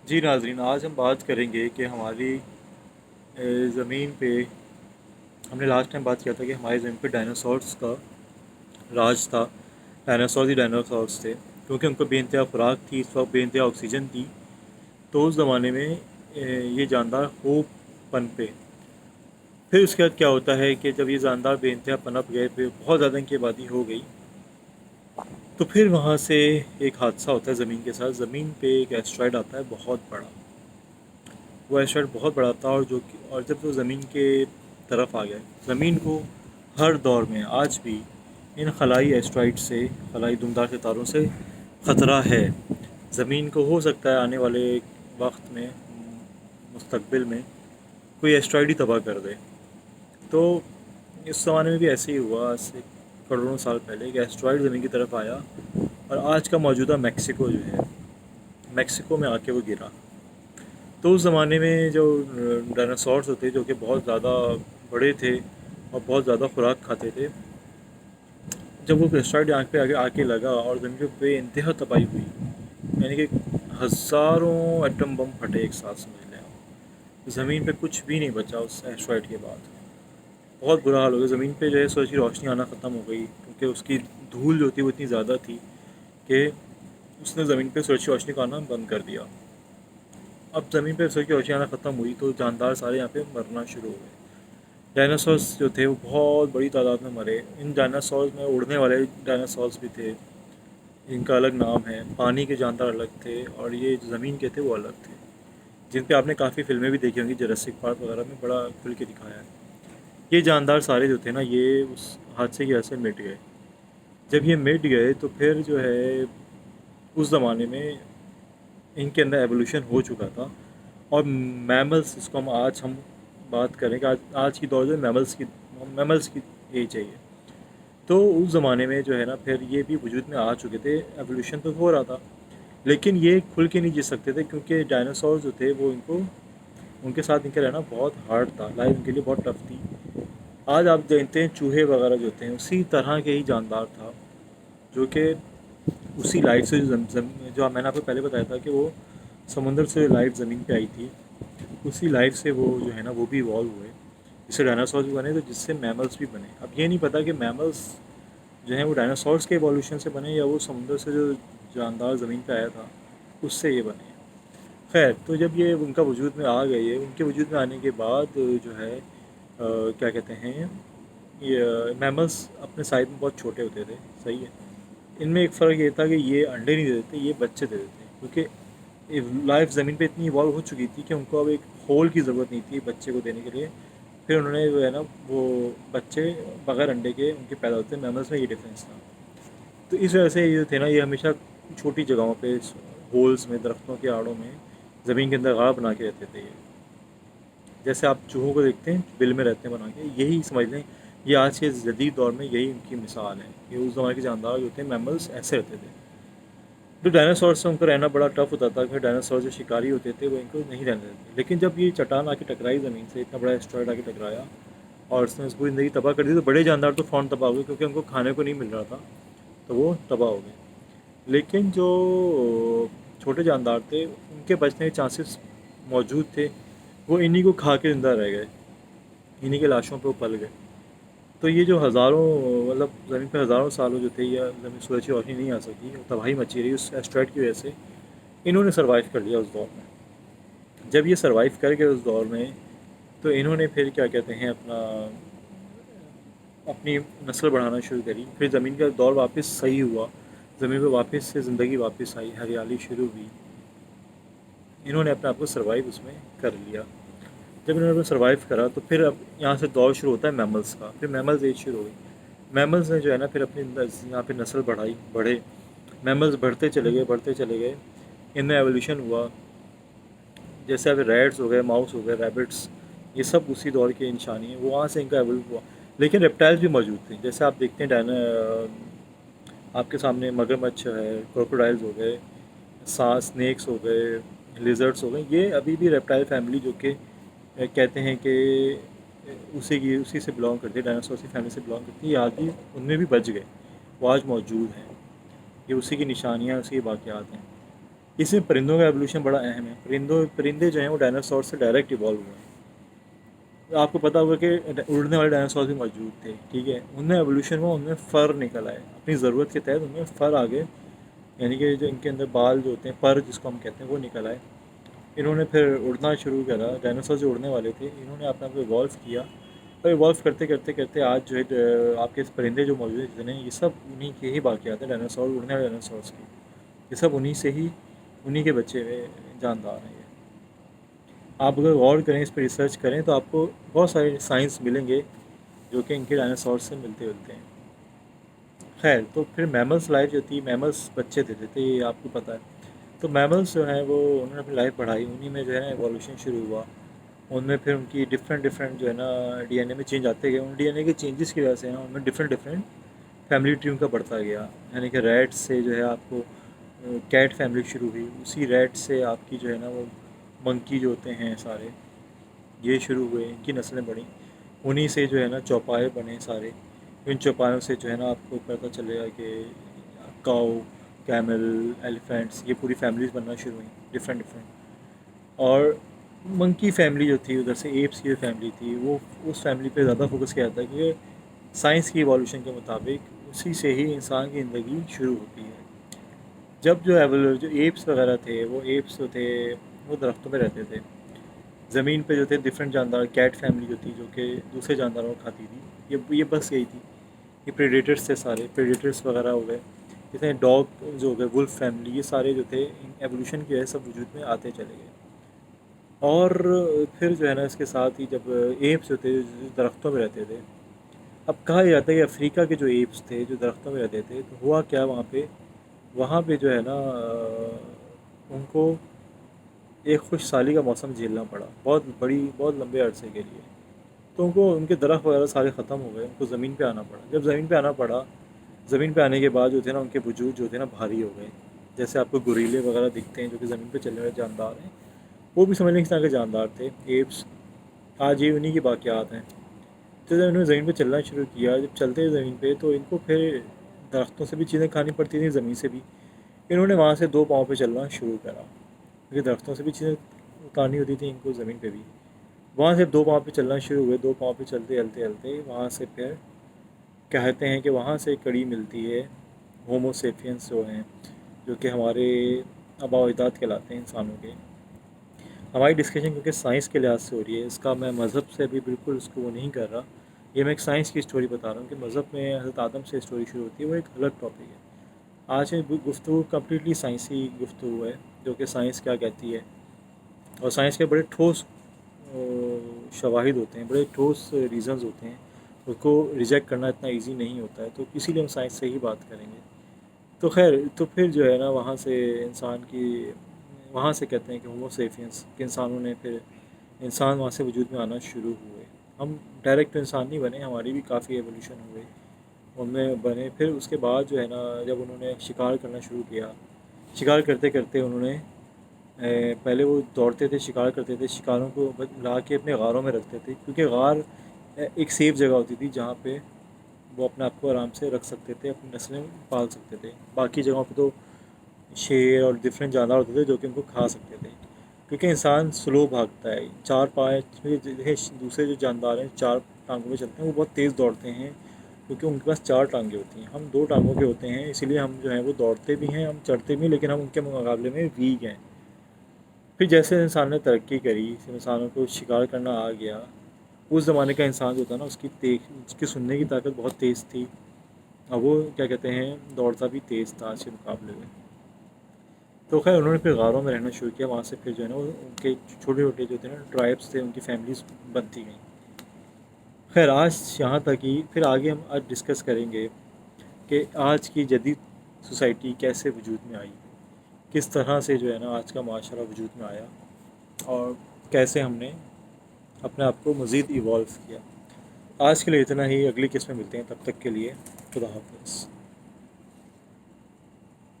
جی ناظرین، آج ہم بات کریں گے کہ ہماری زمین پہ ہم نے لاسٹ ٹائم بات کیا تھا کہ ہماری زمین پہ ڈائناسورس کا راج تھا۔ ڈائناسورس ہی ڈائناسورس تھے کیونکہ ان کو بے انتہا خوراک تھی، اس وقت بے انتہا آکسیجن تھی۔ تو اس زمانے میں یہ جاندار خوب پنپے۔ پھر اس کے بعد کیا ہوتا ہے کہ جب یہ جاندار بے انتہا پنپ گئے، پھر بہت زیادہ ان کی آبادی ہو گئی، تو پھر وہاں سے ایک حادثہ ہوتا ہے زمین کے ساتھ۔ زمین پہ ایک ایسٹرائڈ آتا ہے بہت بڑا۔ وہ ایسٹرائڈ بہت بڑا تھا، اور جب وہ زمین کے طرف آ گیا، زمین کو ہر دور میں آج بھی ان خلائی ایسٹرائڈ سے، خلائی دمدار ستاروں سے خطرہ ہے۔ زمین کو ہو سکتا ہے آنے والے وقت میں، مستقبل میں، کوئی ایسٹرائڈ ہی تباہ کر دے۔ تو اس زمانے میں بھی ایسے ہی ہوا۔ آج سے کروڑوں سال پہلے ایک ایسٹرائڈ زمین کی طرف آیا، اور آج کا موجودہ میکسیکو جو ہے، میکسیکو میں آ کے وہ گرا۔ تو اس زمانے میں جو ڈائناسورس ہوتے جو کہ بہت زیادہ بڑے تھے اور بہت زیادہ خوراک کھاتے تھے، جب وہ ایسٹرائڈ یہاں پہ آ کے لگا اور زمین پہ بے انتہا تباہی ہوئی، یعنی کہ ہزاروں ایٹم بم پھٹے ایک ساتھ، سمجھ لیں آپ۔ زمین پہ کچھ بھی نہیں بچا اس ایسٹرائڈ کے بعد۔ بہت برا حال ہو گیا زمین پہ، جو ہے سورج کی روشنی آنا ختم ہو گئی، کیونکہ اس کی دھول جو تھی وہ اتنی زیادہ تھی کہ اس نے زمین پہ سورج کی روشنی کو آنا بند کر دیا۔ اب زمین پہ سورج کی روشنی آنا ختم ہوئی تو جاندار سارے یہاں پہ مرنا شروع ہو گئے۔ ڈائناسورس جو تھے وہ بہت بڑی تعداد میں مرے۔ ان ڈائناسورس میں اڑنے والے ڈائناسورس بھی تھے، ان کا الگ نام ہے۔ پانی کے جاندار الگ تھے، اور یہ جو زمین کے تھے وہ الگ تھے، جن پہ آپ نے کافی فلمیں بھی دیکھی ہوں گی، جراسک پارک وغیرہ میں بڑا کھل کے دکھایا ہے۔ یہ جاندار سارے جو تھے نا، یہ اس حادثے کی وجہ سے مٹ گئے۔ جب یہ مٹ گئے تو پھر جو ہے اس زمانے میں ان کے اندر ایوولوشن ہو چکا تھا، اور میملس، اس کو ہم بات کریں کہ آج کی دور جو میملس کی ایج ہے یہ۔ تو اس زمانے میں جو ہے نا، پھر یہ بھی وجود میں آ چکے تھے، ایوولوشن تو ہو رہا تھا، لیکن یہ کھل کے نہیں جی سکتے تھے، کیونکہ ڈائناسور جو تھے وہ ان کے ساتھ ان کا رہنا بہت ہارڈ تھا، لائف ان کے لیے بہت ٹف تھی۔ آج آپ دیکھتے ہیں چوہے وغیرہ جو ہوتے ہیں، اسی طرح کے ہی جاندار تھا، جو کہ اسی لائف سے جو میں نے آپ کو پہلے بتایا تھا کہ وہ سمندر سے لائف زمین پہ آئی تھی، اسی لائف سے وہ جو ہے نا وہ بھی ایوالو ہوئے، جس سے ڈائناسور بھی بنے، تو جس سے میملس بھی بنے۔ اب یہ نہیں پتہ کہ میملس جو ہیں وہ ڈائناسورس کے ایوالوشن سے بنے، یا وہ سمندر سے جو جاندار زمین پہ آیا تھا اس سے یہ بنے۔ خیر، تو جب یہ ان کا وجود میں آ گئے، ان کے وجود میں آنے کے بعد جو ہے کیا کہتے ہیں، یہ میملس اپنے سائز میں بہت چھوٹے ہوتے تھے، صحیح ہے۔ ان میں ایک فرق یہ تھا کہ یہ انڈے نہیں دیتے تھے، یہ بچے دیتے تھے، کیونکہ لائف زمین پہ اتنی ایوالو ہو چکی تھی کہ ان کو اب ایک ہول کی ضرورت نہیں تھی بچے کو دینے کے لیے۔ پھر انہوں نے جو ہے نا وہ بچے بغیر انڈے کے ان کے پیدا ہوتے ہیں، میملس میں یہ ڈفرینس تھا۔ تو اس وجہ سے یہ جو تھے نا، یہ ہمیشہ چھوٹی جگہوں پہ، ہولز میں، درختوں کے آڑوں میں، زمین کے اندر غار بنا کے رہتے تھے۔ یہ جیسے آپ چوہوں کو دیکھتے ہیں بل میں رہتے ہیں بنا کے، یہی سمجھ لیں یہ آج کے جدید دور میں یہی ان کی مثال ہے کہ اس زمانے کے جاندار جو ہوتے ہیں میملس ایسے رہتے تھے۔ جو ڈائناسور سے ان کو رہنا بڑا ٹف ہوتا تھا، کہ ڈائناسور جو شکاری ہوتے تھے وہ ان کو نہیں رہنے دیتے۔ لیکن جب یہ چٹان آ کے ٹکرائی زمین سے، اتنا بڑا ایسٹرائڈ آ کے ٹکرایا اور اس نے اس پوری زندگی تباہ کر دی، تو بڑے جاندار تو فوراً تباہ ہو گئے، کیونکہ ان کو کھانے کو نہیں مل رہا تھا، تو وہ تباہ ہو گئے۔ لیکن جو چھوٹے جاندار تھے، ان کے بچنے کے چانسز موجود تھے، وہ انہی کو کھا کے زندہ رہ گئے، انہی کے لاشوں پہ وہ پل گئے۔ تو یہ جو ہزاروں، مطلب زمین پہ ہزاروں سالوں جو تھے، یا زمین سورج کی روشنی نہیں آ سکی، تباہی مچی رہی اس ایسٹرائڈ کی وجہ سے، انہوں نے سروائیو کر لیا اس دور میں۔ جب یہ سروائیو کر گئے اس دور میں، تو انہوں نے پھر کیا کہتے ہیں اپنی نسل بڑھانا شروع کری۔ پھر زمین کا دور واپس صحیح ہوا، زمین پہ واپس سے زندگی واپس آئی، ہریالی شروع ہوئی، انہوں نے اپنے آپ کو سروائیو اس میں کر لیا۔ جب انہوں نے اپنا سروائیو کرا، تو پھر اب یہاں سے دور شروع ہوتا ہے میملس کا۔ پھر میملز ایج شروع ہوئی۔ میملز نے جو ہے نا پھر اپنی یہاں پہ نسل بڑھے، میملز بڑھتے چلے گئے، بڑھتے چلے گئے، ان میں ایولیوشن ہوا۔ جیسے اب ریٹس ہو گئے، ماؤس ہو گئے، ریبٹس، یہ سب اسی دور کے نشانی ہیں، وہاں سے ان کا ایوولو ہوا۔ لیکن ریپٹائلز بھی موجود تھے، جیسے آپ دیکھتے ہیں آپ کے سامنے مگرمچھ ہے، کروکوڈائلز ہو گئے، اسنیکس ہو گئے، لیزرڈس ہو گئے، یہ ابھی بھی ریپٹائل فیملی، جو کہ کہتے ہیں کہ اسی سے بلانگ کرتی ہے، ڈائناسور کی فیملی سے بلانگ کرتی ہے، یہ آج بھی ان میں بھی بچ گئے، وہ آج موجود ہیں، یہ اسی کی نشانیاں، اسی کے واقعات ہیں۔ اس میں پرندوں کا ایوولوشن بڑا اہم ہے. پرندے جو ہیں وہ ڈائناسور سے ڈائریکٹ ایوالو ہوئے ہیں. آپ کو پتا ہوگا کہ اڑنے والے ڈائناسور بھی موجود تھے, ٹھیک ہے, ان میں ایوولوشن ہوا, ان میں فر نکل آئے اپنی ضرورت کے تحت, ان میں فر آگے, یعنی کہ جو ان کے اندر بال جو ہوتے ہیں, پر جس کو ہم کہتے ہیں, وہ نکل آئے. انہوں نے پھر اڑنا شروع کرا. ڈائناسور جو اڑنے والے تھے, انہوں نے اپنے آپ کو ایوالو کیا, اور ایوالو کرتے کرتے کرتے آج جو ہے آپ کے پرندے جو موجود ہیں جتنے, یہ سب انہیں کے ہی باقیات ہیں, ڈائناسور, اڑنے والے ڈائناسورس کے. یہ سب انہیں کے بچے ہوئے جاندار ہیں. یہ آپ اگر غور کریں, اس پہ ریسرچ کریں, تو آپ کو بہت سارے سائنس ملیں گے جو کہ ان کے ڈائناسور سے ملتے ہیں. خیر, تو پھر میملس لائف جو تھی, میملس بچے دیتے تھے, یہ آپ کو پتہ ہے. تو میملس جو ہیں وہ انہوں نے اپنی لائف بڑھائی, انہیں میں جو ہے نا ایوالوشن شروع ہوا. ان میں پھر ان کی ڈفرینٹ جو ہے نا ڈی این اے میں چینج آتے گئے. ان ڈی این اے کے چینجز کی وجہ سے نا ان میں ڈفرینٹ فیملی ٹری ان کا بڑھتا گیا. یعنی کہ ریٹ سے جو ہے آپ کو کیٹ فیملی شروع ہوئی, اسی ریٹ سے آپ کی جو ہے نا وہ منکی جو ہوتے ہیں سارے, یہ شروع ہوئے, ان کی نسلیں بڑھیں. انہی سے جو ہے نا چوپائے بنے سارے. ان چوپایوں سے جو ہے نا آپ کو پتہ چلے گا کہ کاؤ, کیمل, ایلیفینٹس, یہ پوری فیملیز بننا شروع ہوئیں ڈفرینٹ. اور منکی فیملی جو تھی, ادھر سے ایپس کی جو فیملی تھی, وہ اس فیملی پہ زیادہ فوکس کیا جاتا ہے, کیونکہ سائنس کی ایوالوشن کے مطابق اسی سے ہی انسان کی زندگی شروع ہوتی ہے. جب جو ایپس وغیرہ تھے, وہ ایپس جو تھے وہ درختوں میں رہتے تھے. زمین پہ جو تھے ڈفرینٹ جاندار, کیٹ فیملی جو تھی جو کہ دوسرے جانداروں کو کھاتی تھی, یہ بس گئی تھی. یہ پریڈیٹرس تھے سارے, پریڈیٹرس وغیرہ ہو گئے. جتنے ڈاگ جو ہو گئے, ولف فیملی, یہ سارے جو تھے ایوولوشن کی وجہ سے سب وجود میں آتے چلے گئے. اور پھر جو ہے نا اس کے ساتھ ہی جب ایپس جو تھے جو درختوں میں رہتے تھے, اب کہا جاتا ہے کہ افریقہ کے جو ایپس تھے جو درختوں میں رہتے تھے, تو ہوا کیا وہاں پہ جو ہے نا ان کو ایک خوش سالی کا موسم جھیلنا پڑا, بہت لمبے عرصے کے لیے. تو ان کو ان کے درخت وغیرہ سارے ختم ہو گئے, ان کو زمین پہ آنا پڑا. جب زمین پہ آنا پڑا, زمین پہ آنے کے بعد جو تھے نا ان کے وجود جو تھے نا بھاری ہو گئے. جیسے آپ کو گوریلے وغیرہ دکھتے ہیں جو کہ زمین پہ چلنے والے جاندار ہیں, وہ بھی سمجھ لیں اس طرح کے جاندار تھے, ایپس. آج یہ انہیں کی باقیات ہیں. تو جب انہوں نے زمین پہ چلنا شروع کیا, جب چلتے ہیں زمین پہ, تو ان کو پھر درختوں سے بھی چیزیں کھانی پڑتی تھیں, زمین سے بھی. انہوں نے وہاں سے دو پاؤں پہ چلنا شروع کرا, کیونکہ درختوں سے بھی چیزیں اتارنی ہوتی تھیں ان کو, زمین پہ بھی. وہاں سے دو پاؤں پہ چلنا شروع ہوئے, دو پاؤں پہ چلتے چلتے چلتے وہاں سے پھر کہتے ہیں کہ وہاں سے کڑی ملتی ہے ہوموسیپینس جو ہیں, جو کہ ہمارے آباء و اجداد کہلاتے ہیں انسانوں کے. ہماری ڈسکشن کیونکہ سائنس کے لحاظ سے ہو رہی ہے, اس کا میں مذہب سے بھی بالکل اس کو وہ نہیں کر رہا. یہ میں ایک سائنس کی اسٹوری بتا رہا ہوں کہ مذہب میں حضرت آدم سے اسٹوری شروع ہوتی ہے, وہ ایک الگ ٹاپک ہے. آج کی گفتگو کمپلیٹلی سائنسی گفتگو ہے, جو کہ سائنس کیا کہتی ہے, اور سائنس کے بڑے ٹھوس شواہد ہوتے ہیں, بڑے ٹھوس ریزنز ہوتے ہیں. اس کو ریجیکٹ کرنا اتنا ایزی نہیں ہوتا ہے, تو اسی لیے ہم سائنس سے ہی بات کریں گے. تو خیر, تو پھر جو ہے نا وہاں سے کہتے ہیں کہ ہوموسیپینس, کہ انسانوں نے پھر انسان وہاں سے وجود میں آنا شروع ہوئے. ہم ڈائریکٹ انسان نہیں بنے, ہماری بھی کافی ایوولوشن ہوئے, ان میں بنے. پھر اس کے بعد جو ہے نا جب انہوں نے شکار کرنا شروع کیا, شکار کرتے کرتے انہوں نے پہلے وہ دوڑتے تھے, شکار کرتے تھے, شکاروں کو لا کے اپنے غاروں میں رکھتے تھے, کیونکہ غار ایک سیف جگہ ہوتی تھی جہاں پہ وہ اپنے آپ کو آرام سے رکھ سکتے تھے, اپنی نسلیں پال سکتے تھے. باقی جگہوں پہ تو شیر اور ڈفرینٹ جانور ہوتے تھے جو کہ ان کو کھا سکتے تھے, کیونکہ انسان سلو بھاگتا ہے. چار پانچ دوسرے جو جاندار ہیں چار ٹانگوں میں چلتے ہیں, وہ بہت تیز دوڑتے ہیں, کیونکہ ان کے پاس چار ٹانگیں ہوتی ہیں. ہم دو ٹانگوں کے ہوتے ہیں, اسی لیے ہم جو ہیں وہ دوڑتے بھی ہیں, ہم چڑھتے بھی ہیں, لیکن ہم ان کے مقابلے میں ویک ہیں. پھر جیسے انسان نے ترقی کری, انسانوں کو شکار کرنا آ گیا. اس زمانے کا انسان جو تھا نا, اس کی سننے کی طاقت بہت تیز تھی, اور وہ کیا کہتے ہیں دوڑتا بھی تیز تھا آج کے مقابلے میں. تو خیر انہوں نے پھر غاروں میں رہنا شروع کیا. وہاں سے پھر جو ہے نا ان کے چھوٹے چھوٹے جو تھے نا ٹرائبس تھے, ان کی فیملیز بنتی گئیں. خیر آج یہاں تک ہی, پھر آگے ہم آج ڈسکس کریں گے کہ آج کی جدید سوسائٹی کیسے وجود میں آئی, کس طرح سے جو ہے نا آج کا معاشرہ وجود میں آیا, اور کیسے ہم نے اپنے آپ کو مزید ایوالو کیا. آج کے لیے اتنا ہی, اگلی قسم میں ملتے ہیں, تب تک کے لیے خدا حافظ.